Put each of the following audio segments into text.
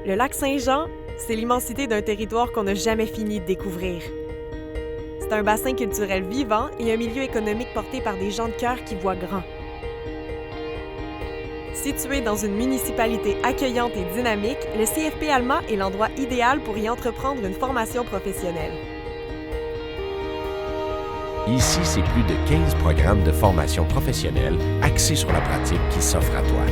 Le lac Saint-Jean, c'est l'immensité d'un territoire qu'on n'a jamais fini de découvrir. C'est un bassin culturel vivant et un milieu économique porté par des gens de cœur qui voient grand. Situé dans une municipalité accueillante et dynamique, le CFP Alma est l'endroit idéal pour y entreprendre une formation professionnelle. Ici, c'est plus de 15 programmes de formation professionnelle axés sur la pratique qui s'offrent à toi.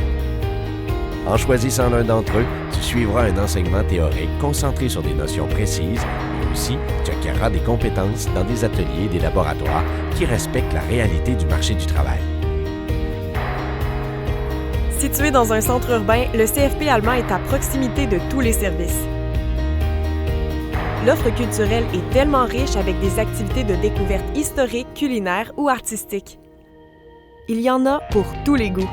En choisissant l'un d'entre eux, tu suivras un enseignement théorique concentré sur des notions précises, mais aussi tu acquerras des compétences dans des ateliers et des laboratoires qui respectent la réalité du marché du travail. Situé dans un centre urbain, le CFP Alma est à proximité de tous les services. L'offre culturelle est tellement riche avec des activités de découverte historique, culinaire ou artistique. Il y en a pour tous les goûts.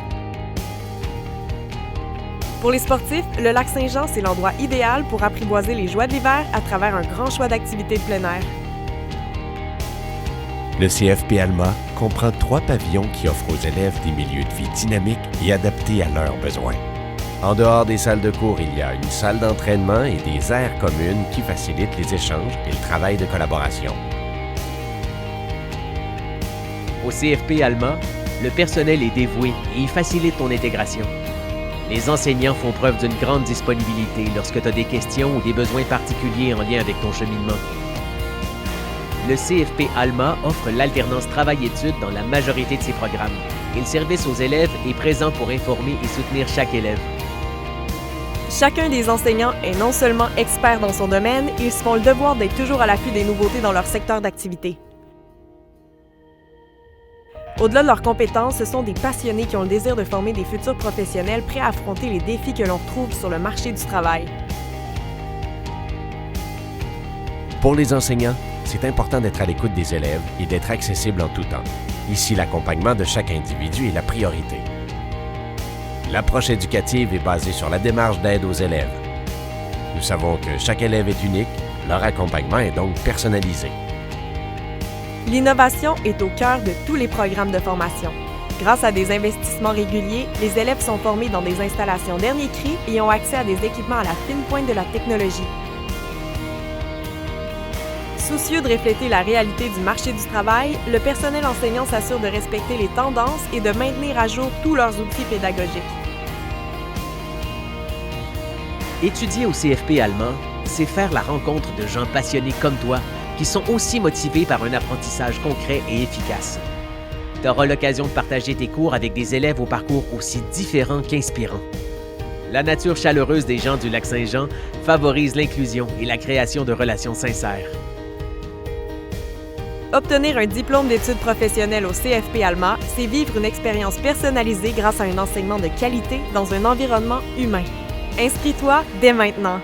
Pour les sportifs, le lac Saint-Jean, c'est l'endroit idéal pour apprivoiser les joies de l'hiver à travers un grand choix d'activités de plein air. Le CFP Alma comprend 3 pavillons qui offrent aux élèves des milieux de vie dynamiques et adaptés à leurs besoins. En dehors des salles de cours, il y a une salle d'entraînement et des aires communes qui facilitent les échanges et le travail de collaboration. Au CFP Alma, le personnel est dévoué et il facilite ton intégration. Les enseignants font preuve d'une grande disponibilité lorsque tu as des questions ou des besoins particuliers en lien avec ton cheminement. Le CFP Alma offre l'alternance travail-études dans la majorité de ses programmes et le service aux élèves est présent pour informer et soutenir chaque élève. Chacun des enseignants est non seulement expert dans son domaine, ils se font le devoir d'être toujours à l'affût des nouveautés dans leur secteur d'activité. Au-delà de leurs compétences, ce sont des passionnés qui ont le désir de former des futurs professionnels prêts à affronter les défis que l'on retrouve sur le marché du travail. Pour les enseignants, c'est important d'être à l'écoute des élèves et d'être accessible en tout temps. Ici, l'accompagnement de chaque individu est la priorité. L'approche éducative est basée sur la démarche d'aide aux élèves. Nous savons que chaque élève est unique, leur accompagnement est donc personnalisé. L'innovation est au cœur de tous les programmes de formation. Grâce à des investissements réguliers, les élèves sont formés dans des installations dernier cri et ont accès à des équipements à la fine pointe de la technologie. Soucieux de refléter la réalité du marché du travail, le personnel enseignant s'assure de respecter les tendances et de maintenir à jour tous leurs outils pédagogiques. Étudier au CFP Alma, c'est faire la rencontre de gens passionnés comme toi qui sont aussi motivés par un apprentissage concret et efficace. Tu auras l'occasion de partager tes cours avec des élèves au parcours aussi différents qu'inspirants. La nature chaleureuse des gens du lac Saint-Jean favorise l'inclusion et la création de relations sincères. Obtenir un diplôme d'études professionnelles au CFP Alma, c'est vivre une expérience personnalisée grâce à un enseignement de qualité dans un environnement humain. Inscris-toi dès maintenant.